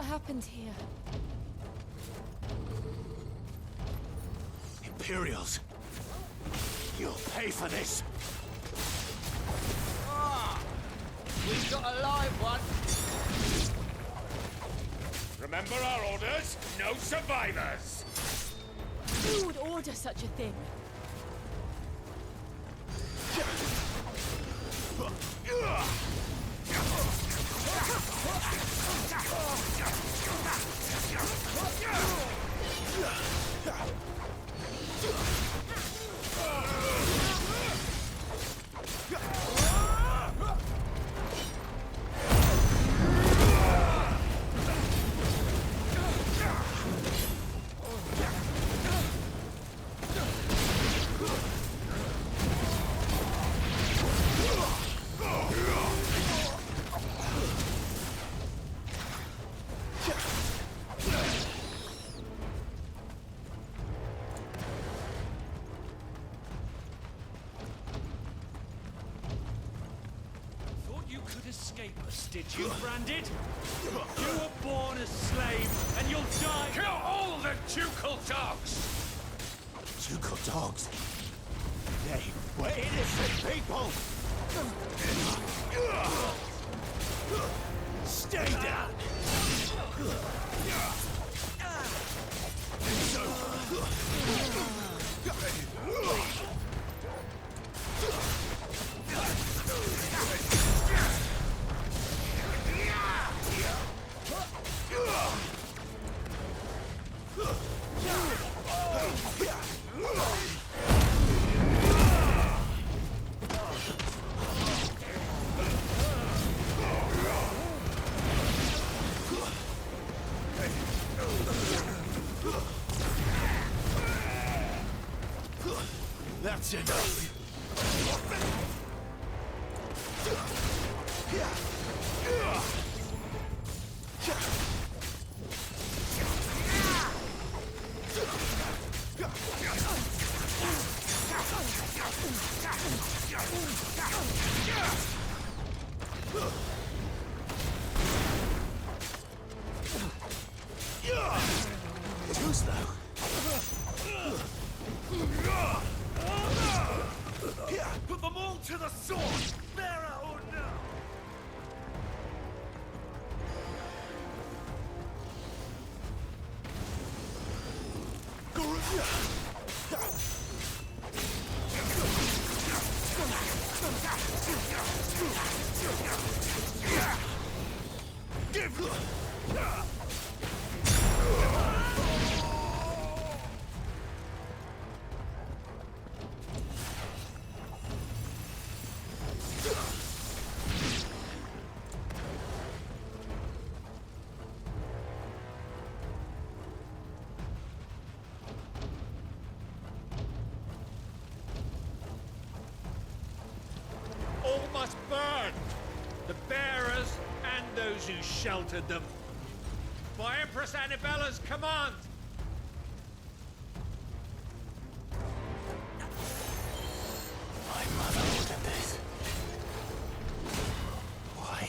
happened here? Imperials! You'll pay for this! Ah! We've got a live one! Remember our orders? No survivors! Who would order such a thing? Escape us, did you, Branded? You were born a slave, and you'll die. Kill all the ducal dogs! Ducal dogs? They were innocent people! Stay down! That's enough. Too slow. Put them all to the sword, bearer or no. All must burn! The bearers and those who sheltered them. By Empress Annabella's command! My mother ordered this. Why?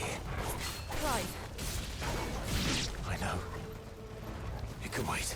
Clive. I know. It can wait.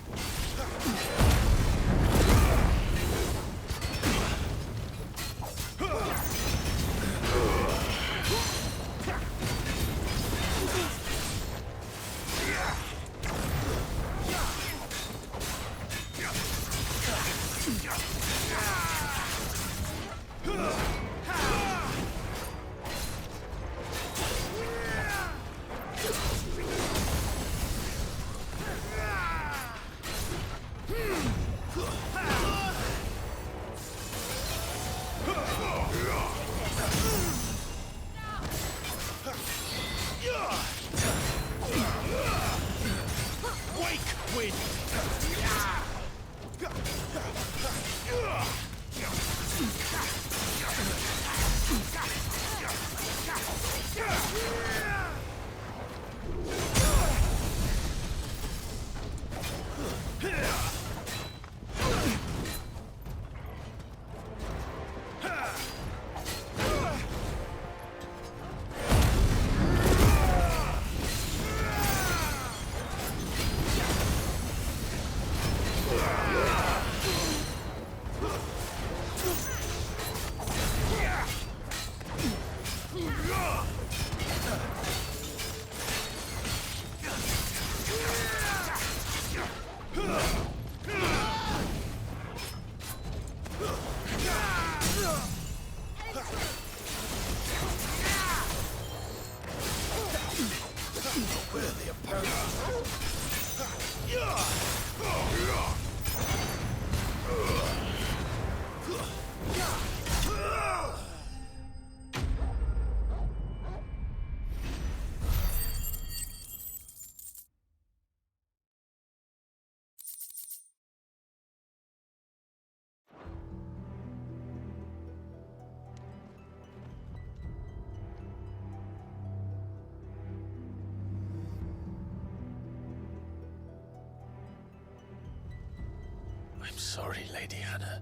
I'm sorry, Lady Hannah.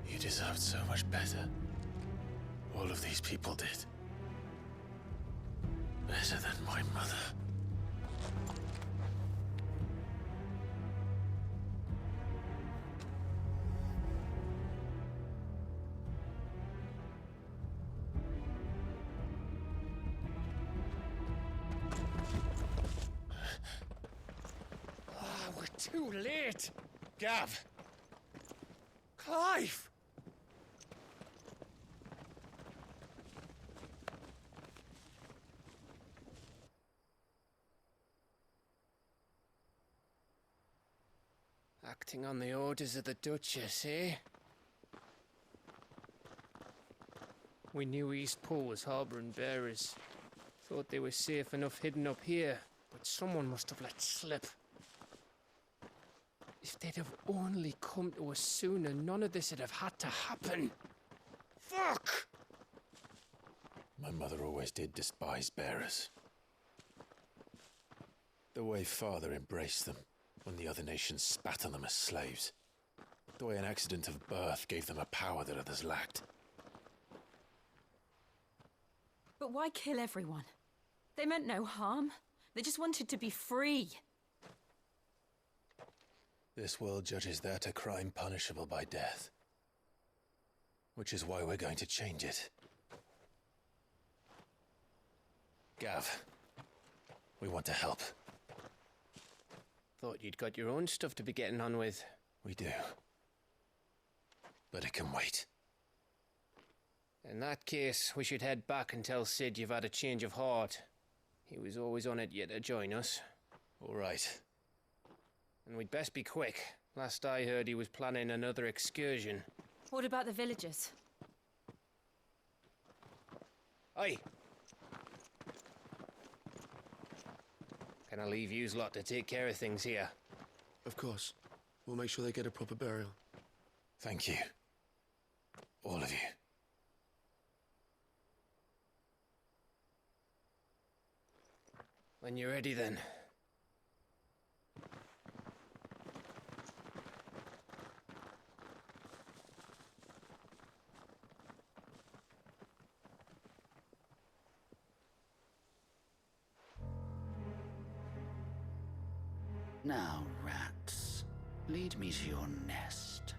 You deserved so much better. All of these people did. Better than my mother. We're too late. Gav! Clive! Acting on the orders of the Duchess, eh? We knew East Pool was harbouring bearers. Thought they were safe enough hidden up here, but someone must have let slip. If they'd have only come to us sooner, none of this would have had to happen. Fuck! My mother always did despise bearers. The way Father embraced them when the other nations spat on them as slaves. The way an accident of birth gave them a power that others lacked. But why kill everyone? They meant no harm. They just wanted to be free. This world judges that a crime punishable by death. Which is why we're going to change it. Gav, we want to help. Thought you'd got your own stuff to be getting on with. We do. But it can wait. In that case, we should head back and tell Sid you've had a change of heart. He was always on it yet to join us. All right. And we'd best be quick. Last I heard, he was planning another excursion. What about the villagers? Aye. Can I leave yous lot to take care of things here? Of course. We'll make sure they get a proper burial. Thank you. All of you. When you're ready, then. Now, rats, lead me to your nest.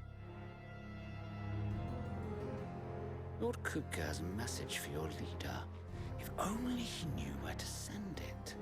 Lord Kupka has a message for your leader. If only he knew where to send it.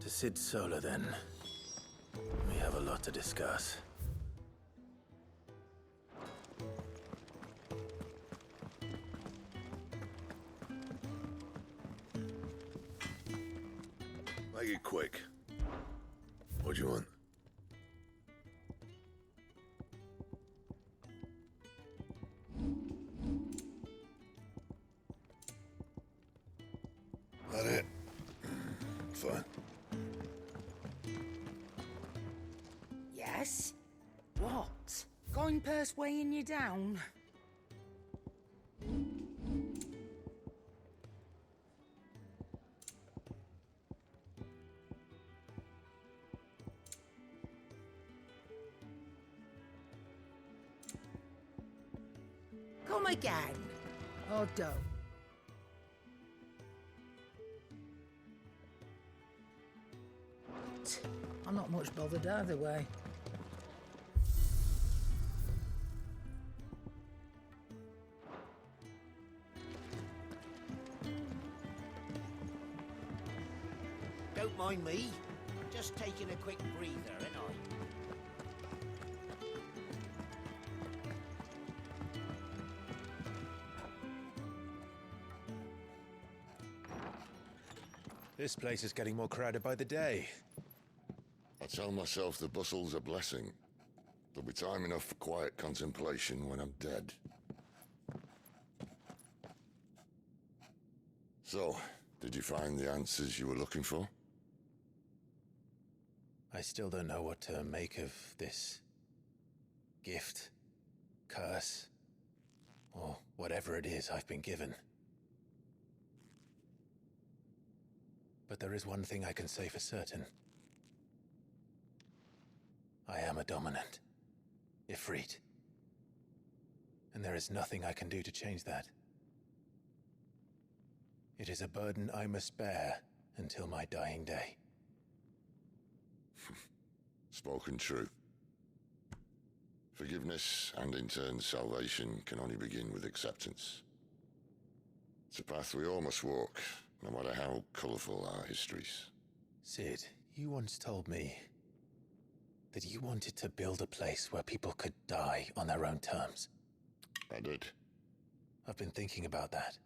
To Sid Solar, then. We have a lot to discuss. Make it quick. What do you want? That it? Fine. Yes? What? Going purse weighing you down? Come again. Or don't. I'm not much bothered either way. Don't mind me. Just taking a quick breather, ain't I? This place is getting more crowded by the day. I tell myself the bustle's a blessing. There'll be time enough for quiet contemplation when I'm dead. So, did you find the answers you were looking for? I still don't know what to make of this gift, curse, or whatever it is I've been given. But there is one thing I can say for certain. I am a dominant, Ifrit. And there is nothing I can do to change that. It is a burden I must bear until my dying day. Spoken true. Forgiveness, and in turn salvation, can only begin with acceptance. It's a path we all must walk, no matter how colourful our histories. Sid, you once told me that you wanted to build a place where people could die on their own terms. I did. I've been thinking about that.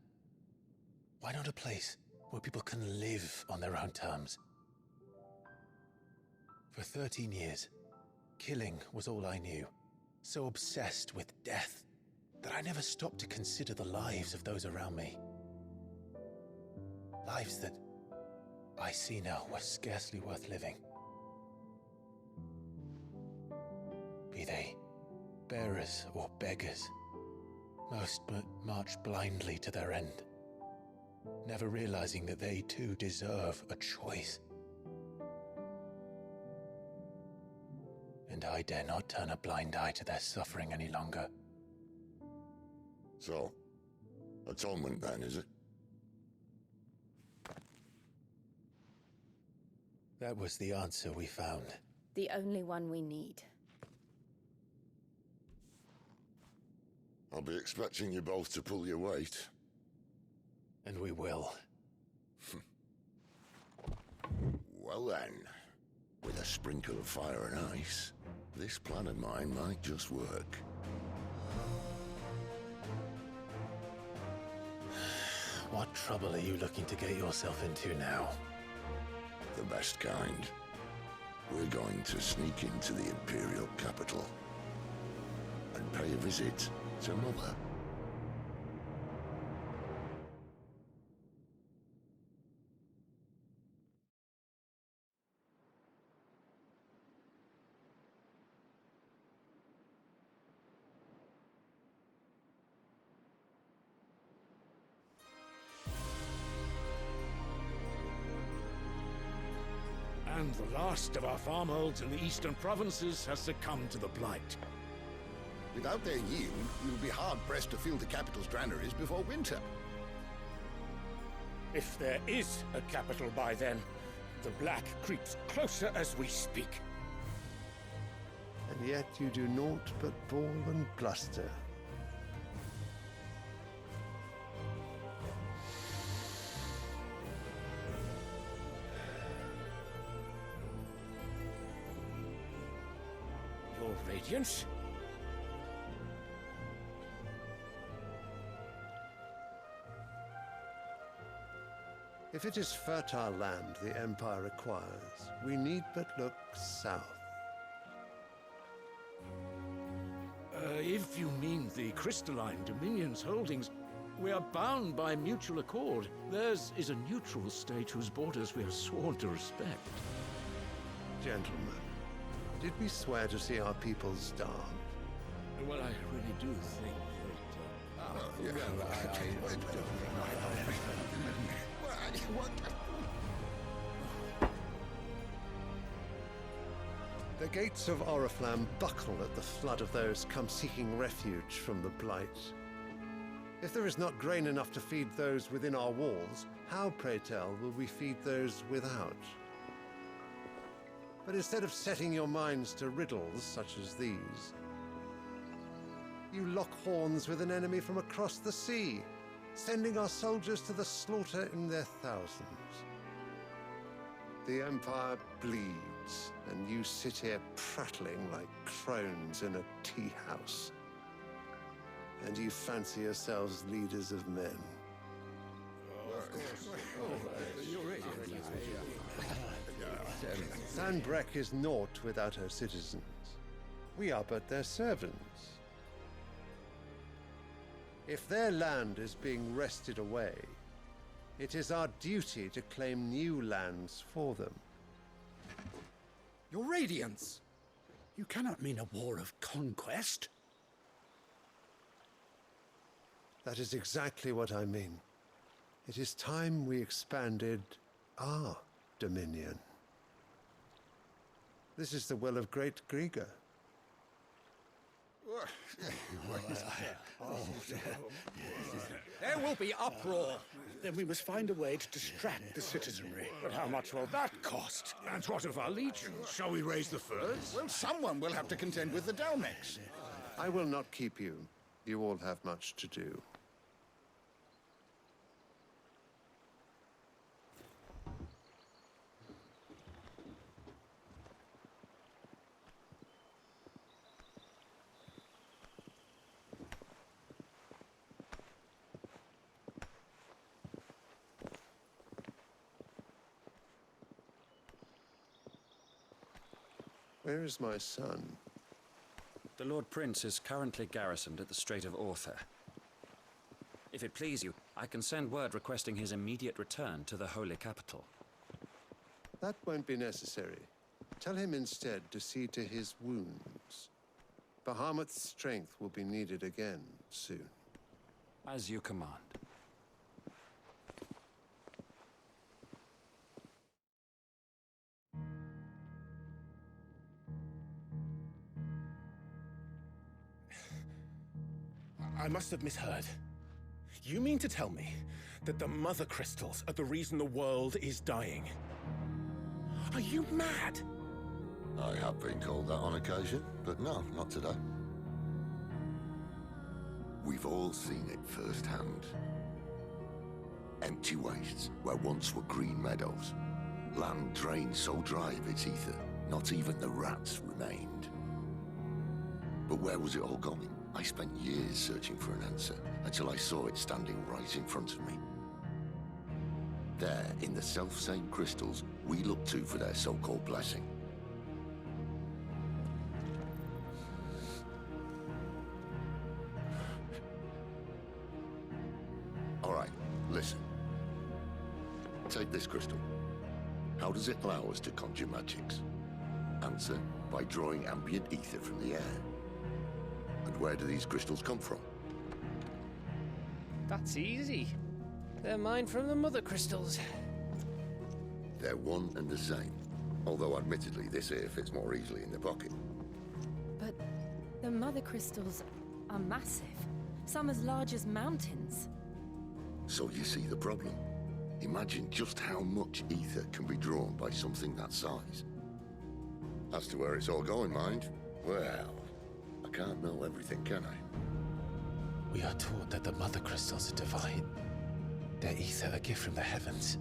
Why not a place where people can live on their own terms? For 13 years, killing was all I knew. So obsessed with death that I never stopped to consider the lives of those around me. Lives that I see now were scarcely worth living. Be they bearers or beggars, most march blindly to their end, never realizing that they too deserve a choice. And I dare not turn a blind eye to their suffering any longer. So, atonement then, is it? That was the answer we found. The only one we need. I'll be expecting you both to pull your weight. And we will. Well then, with a sprinkle of fire and ice, this plan of mine might just work. What trouble are you looking to get yourself into now? The best kind. We're going to sneak into the Imperial capital and pay a visit to Mother. And the last of our farmholds in the eastern provinces has succumbed to the blight. Without their yield, you'll be hard-pressed to fill the capital's granaries before winter. If there is a capital by then, the black creeps closer as we speak. And yet you do naught but bawl and bluster. Your Radiance? If it is fertile land the Empire requires, we need but look south. If you mean the crystalline Dominion's holdings, we are bound by mutual accord. Theirs is a neutral state whose borders we are sworn to respect. Gentlemen, did we swear to see our people starve? Well, I really do think The gates of Oriflamme buckle at the flood of those come seeking refuge from the Blight. If there is not grain enough to feed those within our walls, how, pray tell, will we feed those without? But instead of setting your minds to riddles such as these, you lock horns with an enemy from across the sea, sending our soldiers to the slaughter in their thousands. The Empire bleeds, and you sit here prattling like crones in a tea house. And you fancy yourselves leaders of men. Sanbreque is naught without her citizens. We are but their servants. If their land is being wrested away, it is our duty to claim new lands for them. Your Radiance! You cannot mean a war of conquest. That is exactly what I mean. It is time we expanded our dominion. This is the will of great Grieger. There will be uproar. Then we must find a way to distract the citizenry. But how much will that cost? And what of our legions? Shall we raise the furs? Well, someone will have to contend with the Dalmex. I will not keep you. You all have much to do. Where is my son? The Lord Prince is currently garrisoned at the Strait of Author. If it please you, I can send word requesting his immediate return to the Holy Capital. That won't be necessary. Tell him instead to see to his wounds. Bahamut's strength will be needed again soon. As you command. I must have misheard. You mean to tell me that the Mother Crystals are the reason the world is dying? Are you mad? I have been called that on occasion, but no, not today. We've all seen it firsthand. Empty wastes where once were green meadows. Land drained so dry of its ether, not even the rats remained. But where was it all going? I spent years searching for an answer, until I saw it standing right in front of me. There, in the self-same crystals we look to for their so-called blessing. All right, listen. Take this crystal. How does it allow us to conjure magics? Answer, by drawing ambient ether from the air. And where do these crystals come from? That's easy. They're mine from the Mother Crystals. They're one and the same. Although admittedly, this here fits more easily in the pocket. But the Mother Crystals are massive. Some as large as mountains. So you see the problem. Imagine just how much ether can be drawn by something that size. As to where it's all going, mind, well, I can't know everything, can I? We are taught that the Mother Crystals are divine. Their ether a gift from the heavens.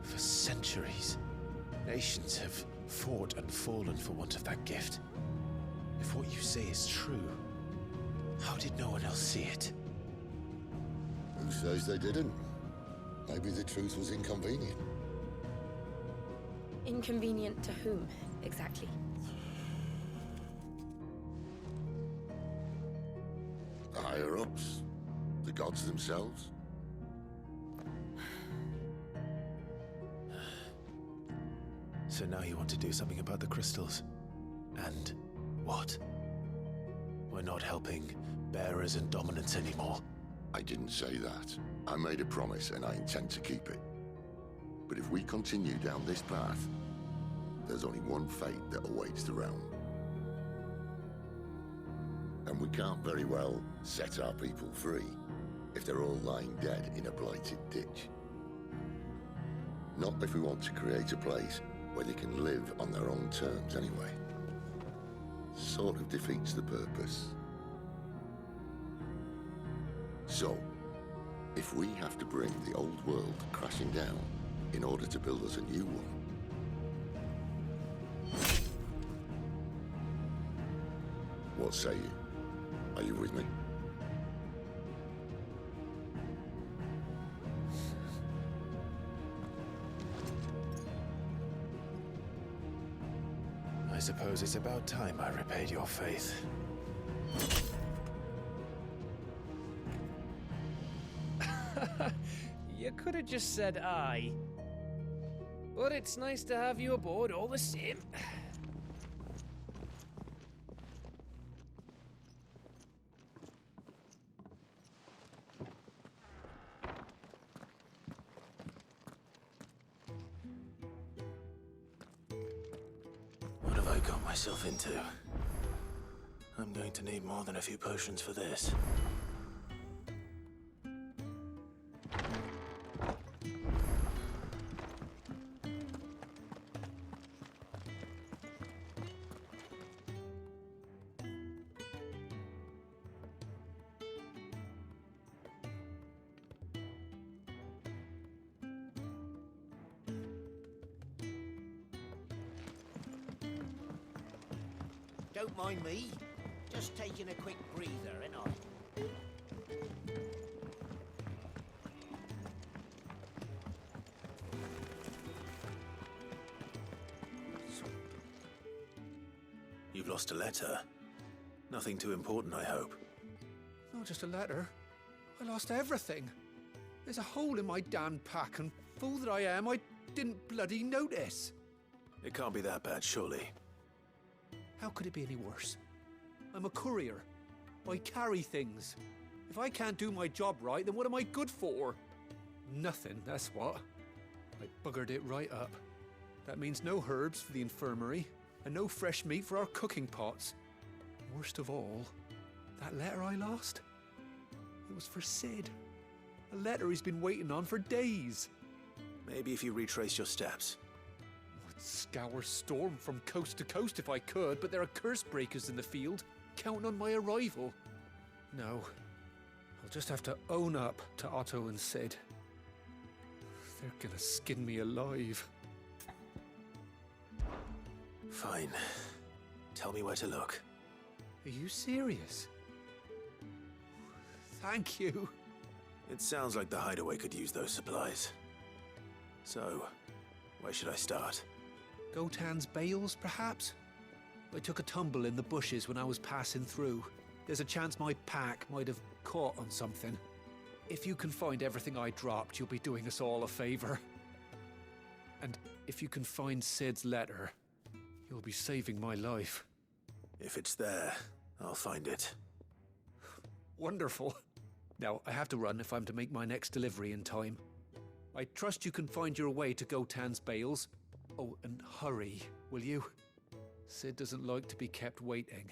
For centuries, nations have fought and fallen for want of that gift. If what you say is true, how did no one else see it? Who says they didn't? Maybe the truth was inconvenient. Inconvenient to whom, exactly? The higher-ups? The gods themselves? So now you want to do something about the crystals? And what? We're not helping bearers and dominants anymore. I didn't say that. I made a promise and I intend to keep it. But if we continue down this path, there's only one fate that awaits the realm. And we can't very well set our people free if they're all lying dead in a blighted ditch. Not if we want to create a place where they can live on their own terms anyway. Sort of defeats the purpose. So, if we have to bring the old world crashing down in order to build us a new one, what say you? Are you with me? suppose it's about time I repaid your faith. You could have just said aye. But it's nice to have you aboard all the same. What have I got myself into? I'm going to need more than a few potions for this. Don't mind me. Just taking a quick breather, ain't I? You've lost a letter. Nothing too important, I hope. Not just a letter. I lost everything. There's a hole in my damn pack, and fool that I am, I didn't bloody notice. It can't be that bad, surely. How could it be any worse? I'm a courier. I carry things. If I can't do my job right, then what am I good for? Nothing, that's what. I buggered it right up. That means no herbs for the infirmary, and no fresh meat for our cooking pots. Worst of all, that letter I lost? It was for Sid. A letter he's been waiting on for days. Maybe if you retrace your steps. I'd scour Storm from coast to coast if I could, but there are curse breakers in the field, counting on my arrival. No, I'll just have to own up to Otto and Sid. They're gonna skin me alive. Fine. Tell me where to look. Are you serious? Thank you. It sounds like the hideaway could use those supplies. So, where should I start? Gotan's bales, perhaps? I took a tumble in the bushes when I was passing through. There's a chance my pack might have caught on something. If you can find everything I dropped, you'll be doing us all a favor. And if you can find Sid's letter, you'll be saving my life. If it's there, I'll find it. Wonderful. Now, I have to run if I'm to make my next delivery in time. I trust you can find your way to Gotan's bales. Oh, and hurry, will you? Sid doesn't like to be kept waiting.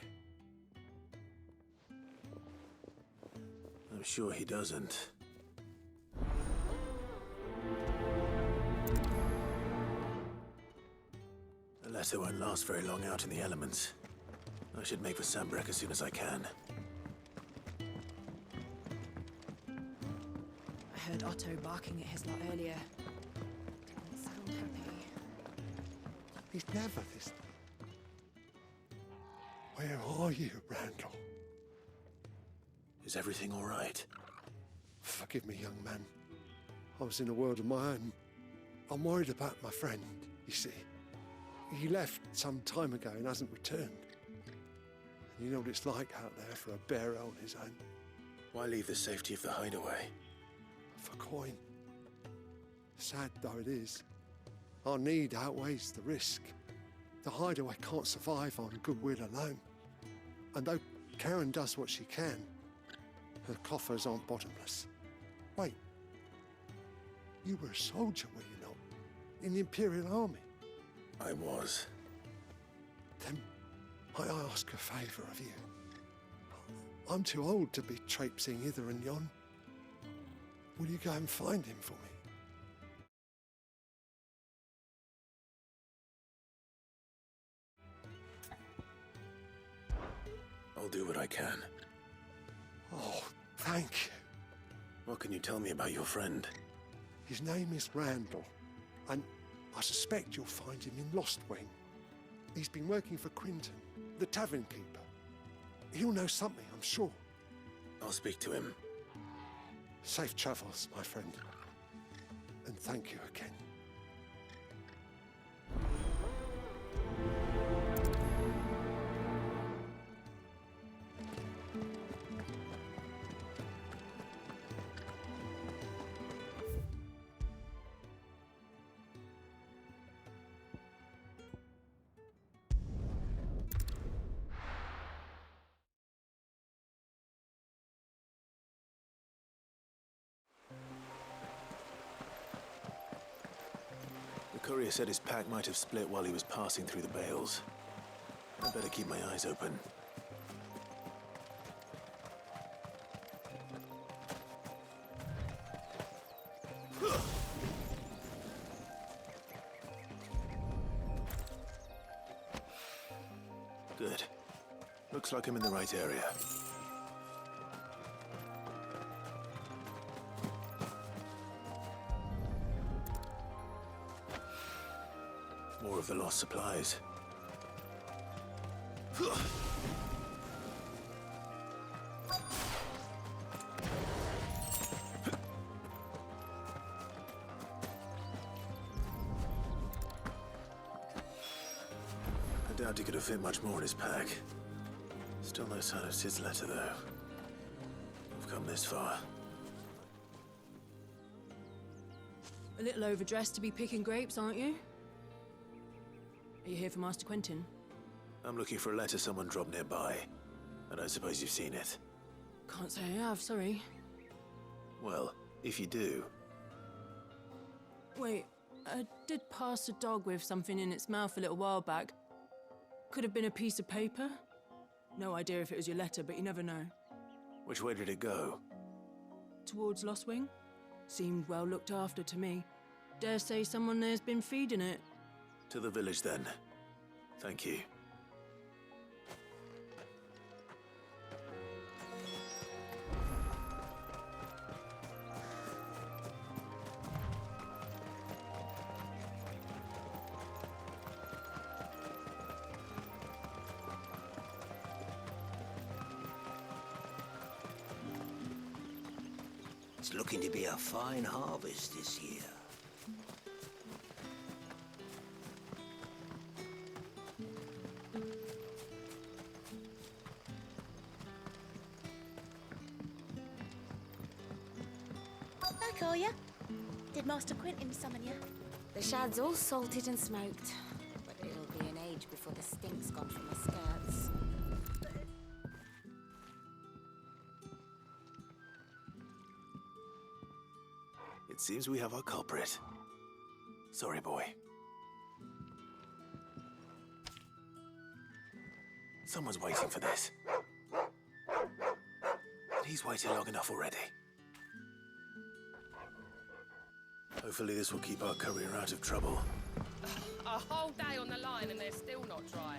I'm sure he doesn't. The letter won't last very long out in the elements. I should make for Sambrek as soon as I can. I heard Otto barking at his lot earlier. Didn't sound happy. He's never this. Where are you, Randall? Is everything all right? Forgive me, young man. I was in a world of my own. I'm worried about my friend, you see. He left some time ago and hasn't returned. And you know what it's like out there for a bearer on his own. Why leave the safety of the hideaway? For coin. Sad though it is, our need outweighs the risk. The hideaway can't survive on goodwill alone. And though Karen does what she can, her coffers aren't bottomless. Wait, you were a soldier, were you not? In the Imperial Army? I was. Then might I ask a favour of you? I'm too old to be traipsing hither and yon. Will you go and find him for me? I'll do what I can. Oh, thank you. What can you tell me about your friend? His name is Randall, and I suspect you'll find him in Lostwing. He's been working for Quinton, the tavern keeper. He'll know something, I'm sure. I'll speak to him. Safe travels, my friend. And thank you again. Courier said his pack might have split while he was passing through the bales. I better keep my eyes open. Good. Looks like I'm in the right area. More of the lost supplies. I doubt he could have fit much more in his pack. Still no sign of Sid's letter, though. We've come this far. A little overdressed to be picking grapes, aren't you? Are you here for Master Quentin? I'm looking for a letter someone dropped nearby. I don't suppose you've seen it. Can't say I have, sorry. Well, if you do... Wait, I did pass a dog with something in its mouth a little while back. Could have been a piece of paper. No idea if it was your letter, but you never know. Which way did it go? Towards Lost Wing? Seemed well looked after to me. Dare say someone there's been feeding it. To the village, then. Thank you. It's looking to be a fine harvest this year. Back, are ya? Did Master Quentin summon ya? The shad's all salted and smoked, but it'll be an age before the stink's gone from my skirts. It seems we have our culprit. Sorry, boy. Someone's waiting for this. And he's waited long enough already. Hopefully this will keep our courier out of trouble. A whole day on the line and they're still not dry.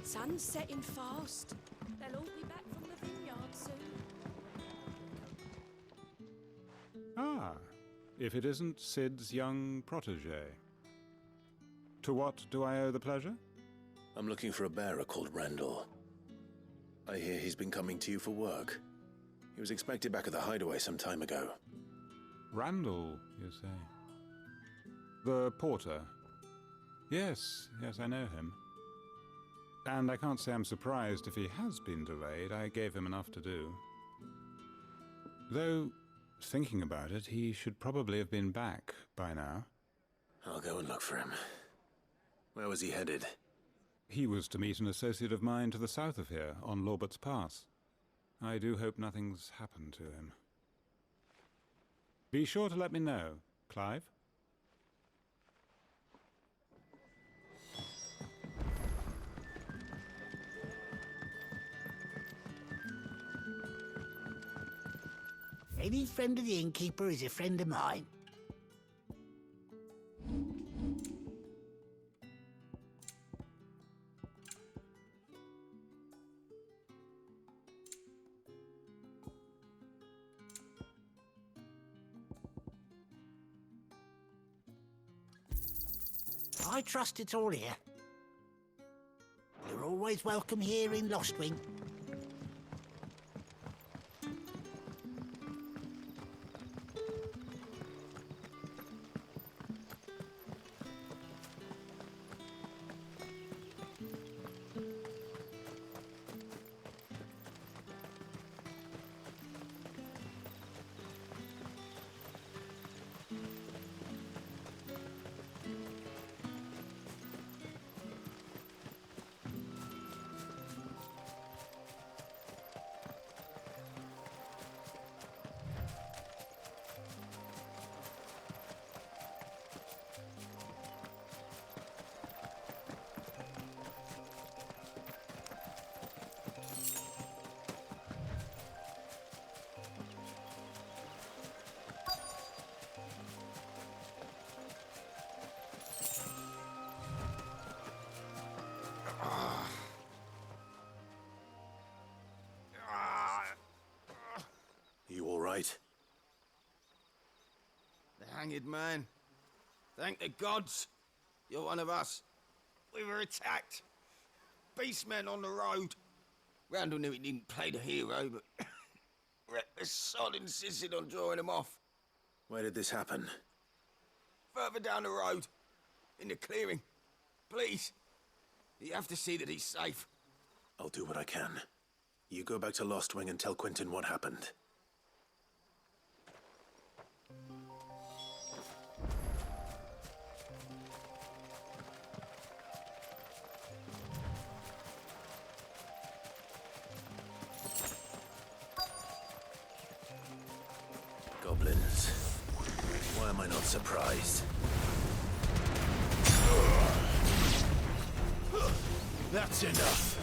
Sun's setting fast. They'll all be back from the vineyard soon. Ah, if it isn't Sid's young protege. To what do I owe the pleasure? I'm looking for a bearer called Randall. I hear he's been coming to you for work. He was expected back at the hideaway some time ago. Randall, you say? The porter? Yes, I know him. And I can't say I'm surprised if he has been delayed. I gave him enough to do. Though, thinking about it, he should probably have been back by now. I'll go and look for him. Where was he headed? He was to meet an associate of mine to the south of here, on Lorbert's Pass. I do hope nothing's happened to him. Be sure to let me know, Clive. Any friend of the innkeeper is a friend of mine. I trust it's all here. You're always welcome here in Lost Wing. right? The hanged man. Thank the gods. You're one of us. We were attacked. Beastmen on the road. Randall knew he didn't play the hero, but the sod insisted on drawing him off. Where did this happen? Further down the road. In the clearing. Please. You have to see that he's safe. I'll do what I can. You go back to Lost Wing and tell Quentin what happened. Goblins. Why am I not surprised? That's enough.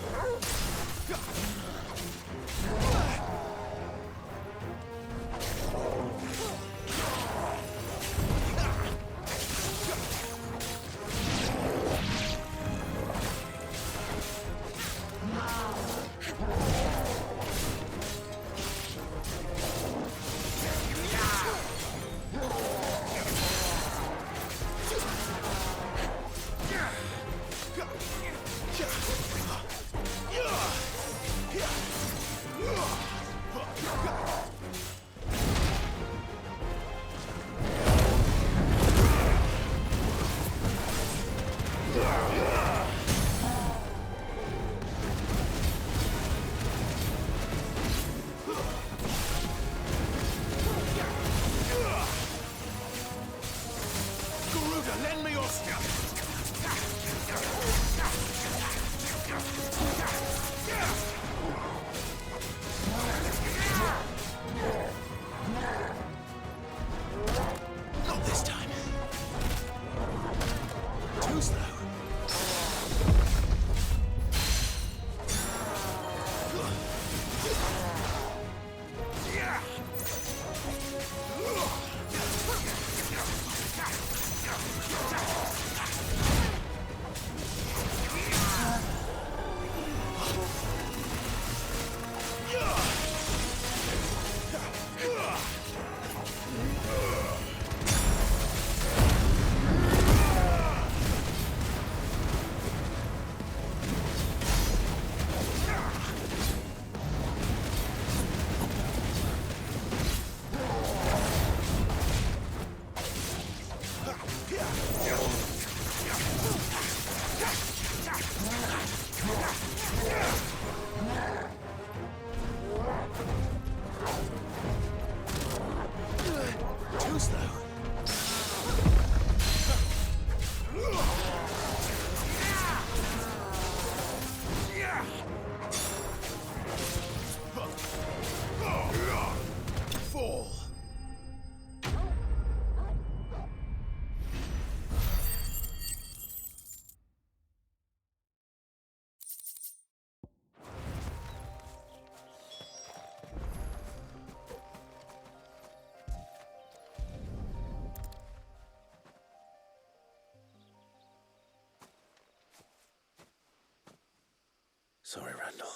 Sorry, Randall.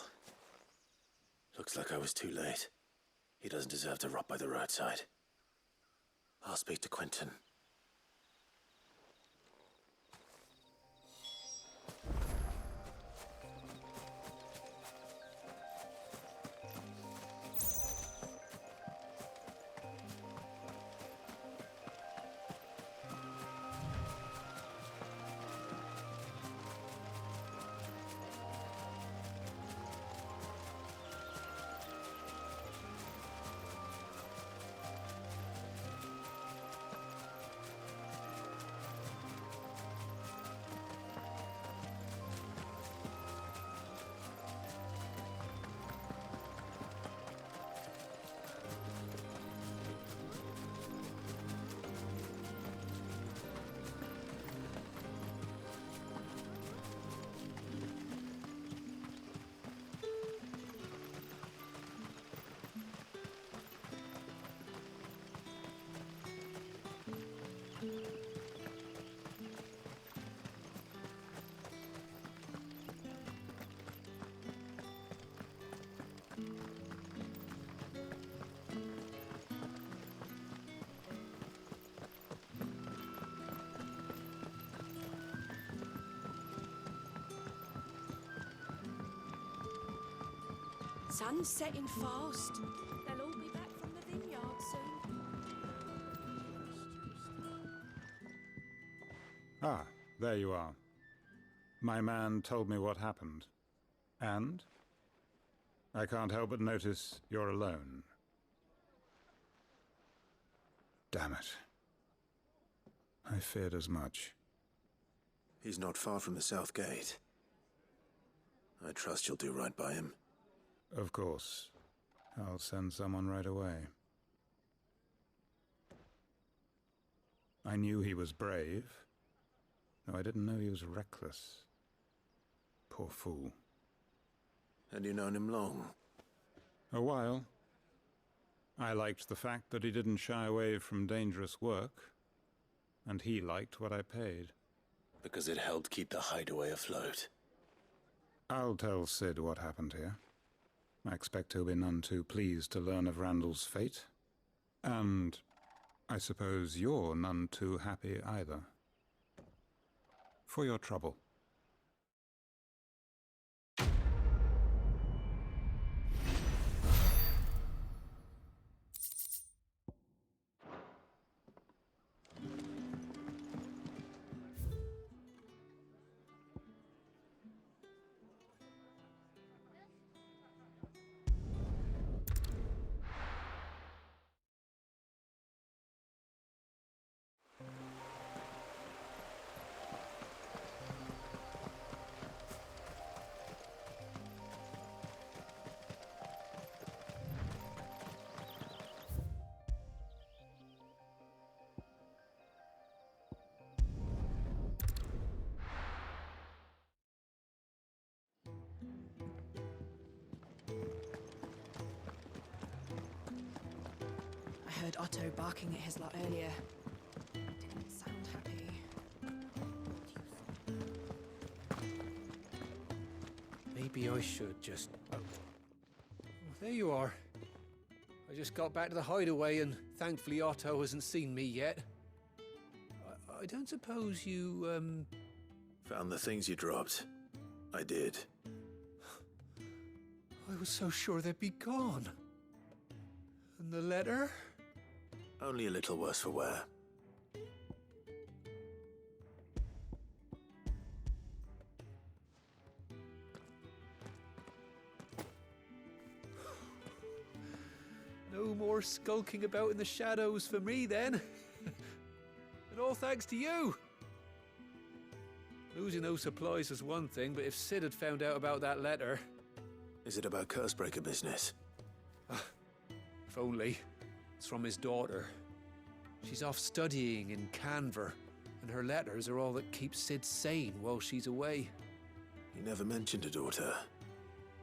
Looks like I was too late. He doesn't deserve to rot by the roadside. I'll speak to Quentin. Sun's setting fast. They'll all be back from the vineyard soon. Ah, there you are. My man told me what happened. And? I can't help but notice you're alone. Damn it. I feared as much. He's not far from the South Gate. I trust you'll do right by him. Of course. I'll send someone right away. I knew he was brave, though I didn't know he was reckless. Poor fool. And you known him long? A while. I liked the fact that he didn't shy away from dangerous work, and he liked what I paid. Because it helped keep the hideaway afloat. I'll tell Sid what happened here. I expect he'll be none too pleased to learn of Randall's fate. And I suppose you're none too happy either. For your trouble. I heard Otto barking at his lot earlier. Didn't sound happy. Maybe I should just... Oh, there you are. I just got back to the hideaway and thankfully Otto hasn't seen me yet. I don't suppose you, Found the things you dropped. I did. I was so sure they'd be gone. And the letter? Only a little worse for wear. No more skulking about in the shadows for me, then. And all thanks to you. Losing those supplies was one thing, but if Sid had found out about that letter... Is it about Cursebreaker business? If only. It's from his daughter. She's off studying in Canver, and her letters are all that keep Sid sane while she's away. He never mentioned a daughter.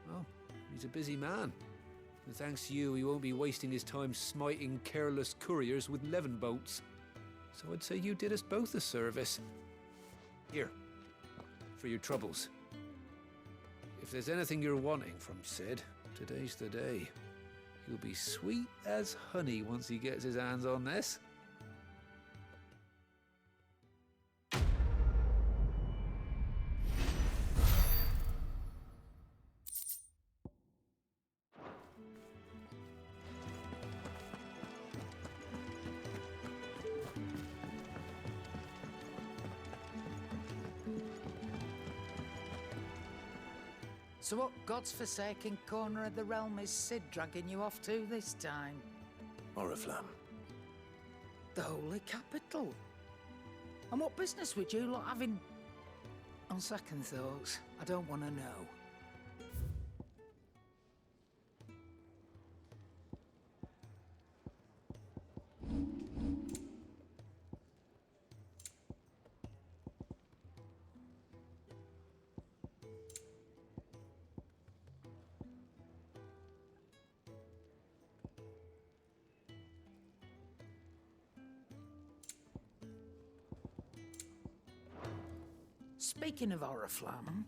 Well, he's a busy man. And thanks to you, he won't be wasting his time smiting careless couriers with levin bolts. So I'd say you did us both a service. Here, for your troubles. If there's anything you're wanting from Sid, today's the day. He'll be sweet as honey once he gets his hands on this. So what god's-forsaken corner of the realm is Sid dragging you off to this time? Oriflamme. The Holy Capital. And what business would you lot having... On second thoughts, I don't want to know. Speaking of Oriflamme,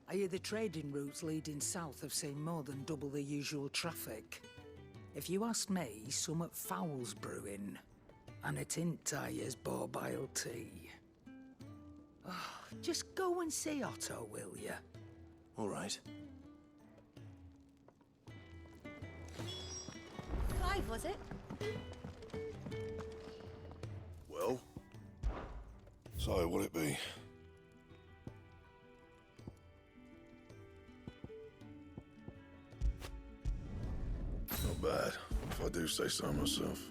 I hear the trading routes leading south have seen more than double the usual traffic. If you ask me, summat foul's brewing, and it ain't Tyre's borbile tea. Oh, just go and see Otto, will you? All right. Clive, was it? Well? So, will it be? Not bad, if I do say so myself.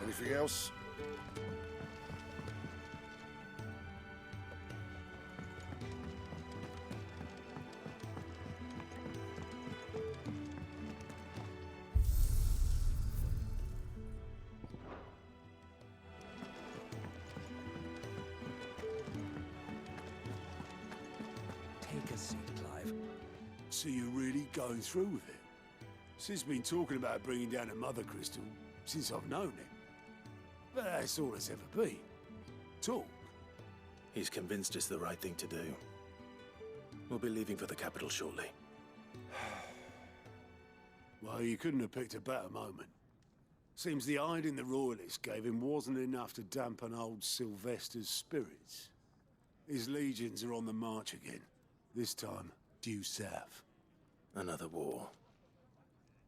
Anything else? Take a seat, Clive. So you're really going through with it? Sid's been talking about bringing down a mother crystal since I've known him. But that's all it's ever been. Talk. He's convinced it's the right thing to do. We'll be leaving for the capital shortly. Well, you couldn't have picked a better moment. Seems the hiding the Royalists gave him wasn't enough to dampen old Sylvester's spirits. His legions are on the march again. This time, due south. Another war.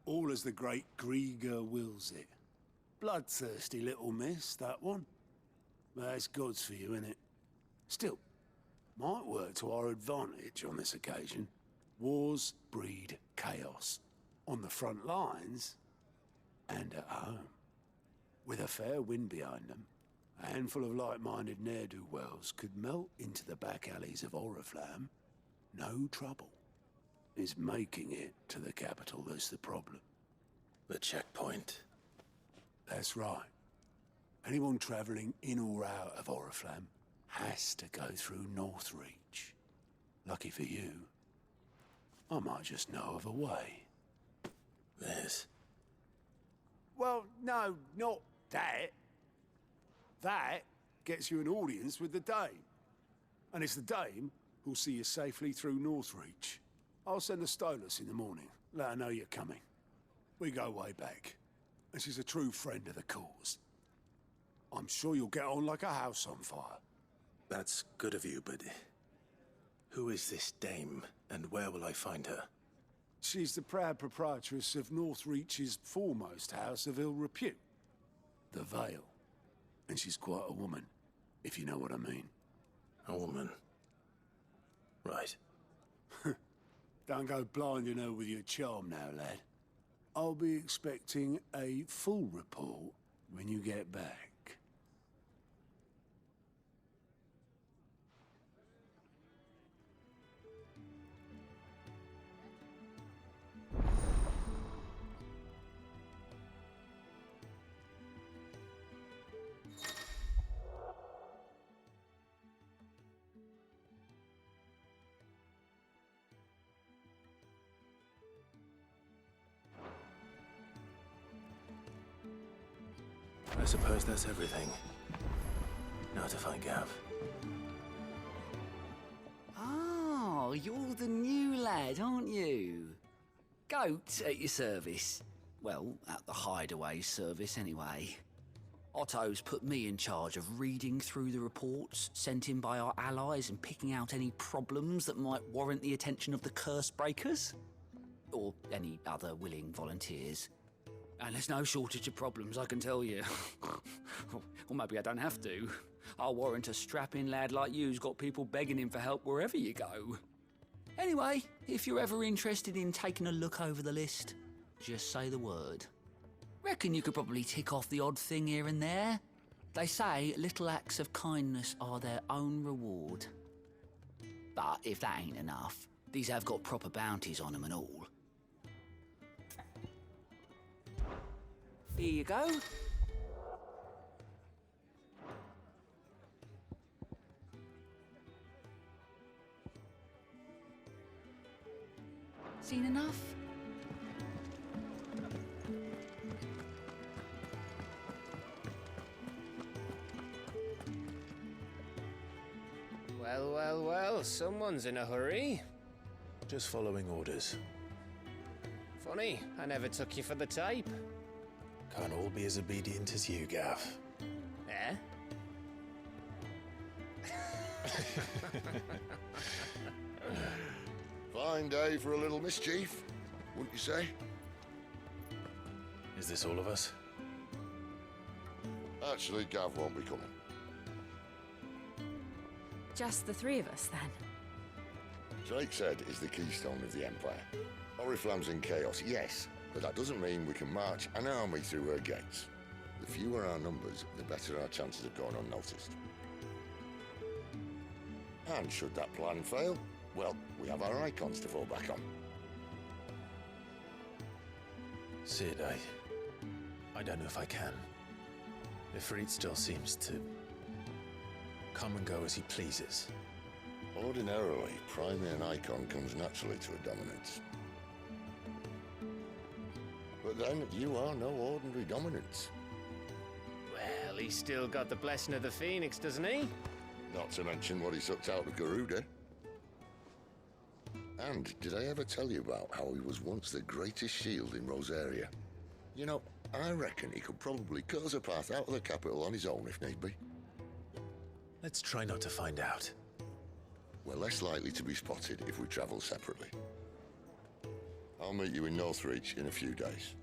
All as the great Grieger wills it. Bloodthirsty little miss, that one. That's God's for you, innit? Still, might work to our advantage on this occasion. Wars breed chaos. On the front lines, and at home. With a fair wind behind them, a handful of like-minded ne'er-do-wells could melt into the back alleys of Oriflamme. No trouble. It's making it to the capital that's the problem. The checkpoint. That's right. Anyone travelling in or out of Oriflamme has to go through Northreach. Lucky for you, I might just know of a way. There's... Well, no, not that. That gets you an audience with the Dame. And it's the Dame who'll see you safely through Northreach. I'll send a Stolas in the morning. Let her know you're coming. We go way back. And she's a true friend of the cause. I'm sure you'll get on like a house on fire. That's good of you, but... who is this Dame, and where will I find her? She's the proud proprietress of Northreach's foremost house of ill repute. The Vale. And she's quite a woman, if you know what I mean. A woman. Right. Don't go blinding her with your charm now, lad. I'll be expecting a full report when you get back. I suppose that's everything. Now to find Gav. Oh, you're the new lad, aren't you? Goat at your service. Well, at the hideaway service, anyway. Otto's put me in charge of reading through the reports sent in by our allies and picking out any problems that might warrant the attention of the curse breakers. Or any other willing volunteers. And there's no shortage of problems, I can tell you. Or maybe I don't have to. I'll warrant a strapping lad like you's got people begging him for help wherever you go. Anyway, if you're ever interested in taking a look over the list, just say the word. Reckon you could probably tick off the odd thing here and there. They say little acts of kindness are their own reward. But if that ain't enough, these have got proper bounties on them and all. Here you go. Seen enough? Well, well, well, someone's in a hurry. Just following orders. Funny, I never took you for the type. Can't all be as obedient as you, Gav. Eh? Fine day for a little mischief, wouldn't you say? Is this all of us? Actually, Gav won't be coming. Just the three of us, then? Drake's Head is the keystone of the Empire. Oriflamme's in chaos, yes, but that doesn't mean we can march an army through her gates. The fewer our numbers, the better our chances of going unnoticed. And should that plan fail, well, we have our icons to fall back on. Sid, I don't know if I can. Ifrit still seems to come and go as he pleases. Ordinarily, priming an icon comes naturally to a dominance. But then, you are no ordinary dominance. Well, he's still got the blessing of the Phoenix, doesn't he? Not to mention what he sucked out of Garuda. And did I ever tell you about how he was once the greatest shield in Rosaria? You know, I reckon he could probably cut us a path out of the capital on his own if need be. Let's try not to find out. We're less likely to be spotted if we travel separately. I'll meet you in Northreach in a few days.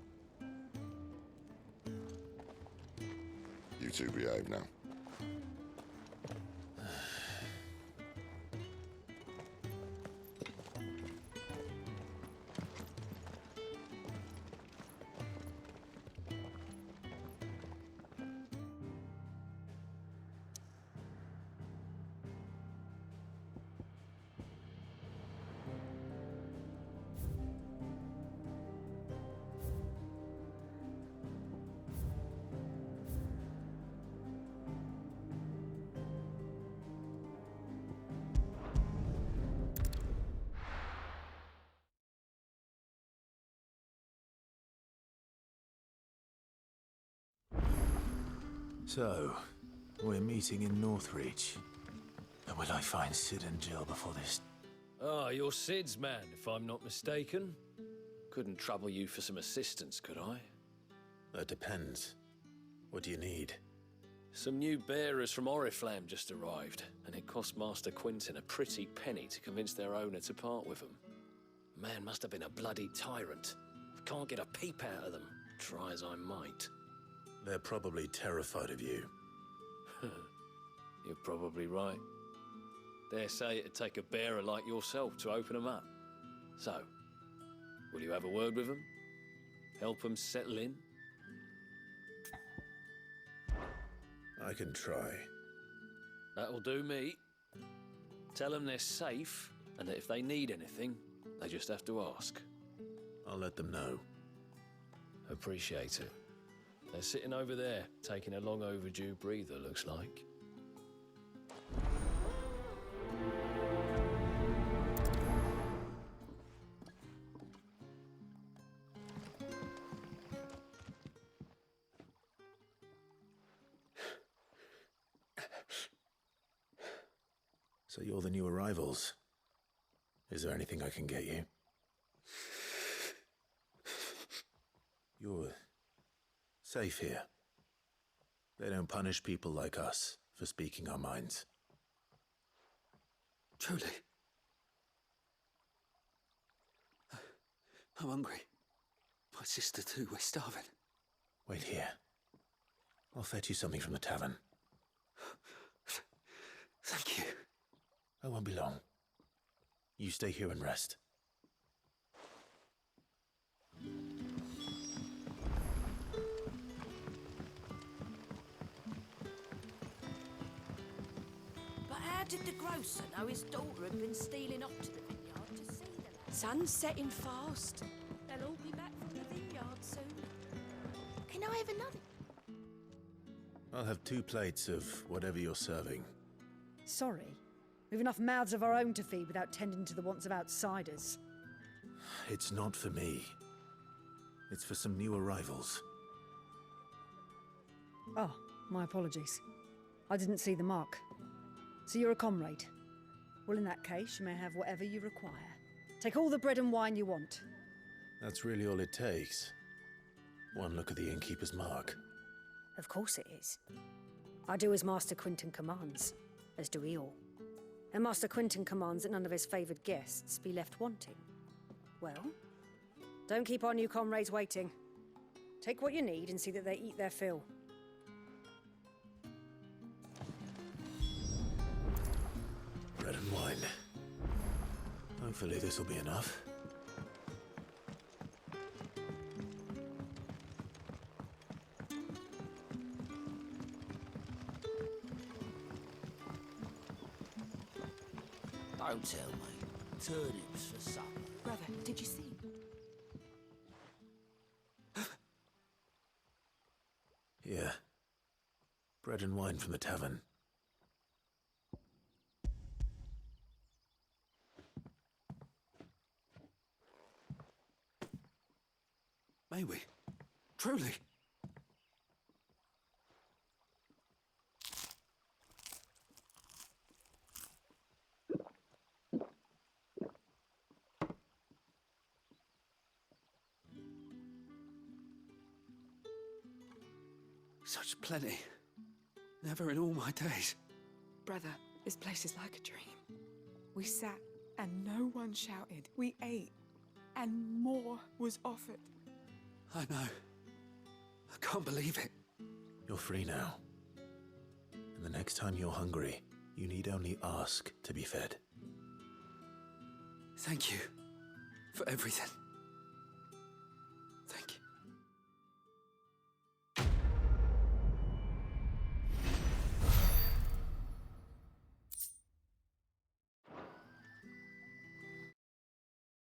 You two behave now. So, we're meeting in Northreach. And will I find Sid and Jill before this? Ah, you're Sid's man, if I'm not mistaken. Couldn't trouble you for some assistance, could I? That depends. What do you need? Some new bearers from Oriflamme just arrived, and it cost Master Quentin a pretty penny to convince their owner to part with them. Man must have been a bloody tyrant. I can't get a peep out of them, try as I might. They're probably terrified of you. You're probably right. Dare say it'd take a bearer like yourself to open them up. So, will you have a word with them? Help them settle in? I can try. That'll do me. Tell them they're safe, and that if they need anything, they just have to ask. I'll let them know. Appreciate it. They're sitting over there, taking a long overdue breather, looks like. So you're the new arrivals. Is there anything I can get you? You're safe here. They don't punish people like us for speaking our minds. Truly. I'm hungry. My sister too, we're starving. Wait here. I'll fetch you something from the tavern. Thank you. I won't be long. You stay here and rest. But how did the grocer know his daughter had been stealing off to the vineyard to see the lad? Sun's setting fast. They'll all be back from the vineyard soon. Can I have another? I'll have 2 plates of whatever you're serving. Sorry. We've enough mouths of our own to feed without tending to the wants of outsiders. It's not for me. It's for some new arrivals. Oh, my apologies. I didn't see the mark. So you're a comrade? Well, in that case, you may have whatever you require. Take all the bread and wine you want. That's really all it takes. One look at the innkeeper's mark. Of course it is. I do as Master Quinton commands, as do we all. And Master Quinton commands that none of his favoured guests be left wanting. Well, don't keep our new comrades waiting. Take what you need and see that they eat their fill. Bread and wine. Hopefully this'll be enough. Don't tell me. Turnips for supper. Brother, did you see? Yeah. Bread and wine from the tavern. May we? Truly? Such plenty. Never in all my days. Brother, this place is like a dream. We sat and no one shouted. We ate and more was offered. I know. I can't believe it. You're free now. And the next time you're hungry, you need only ask to be fed. Thank you for everything.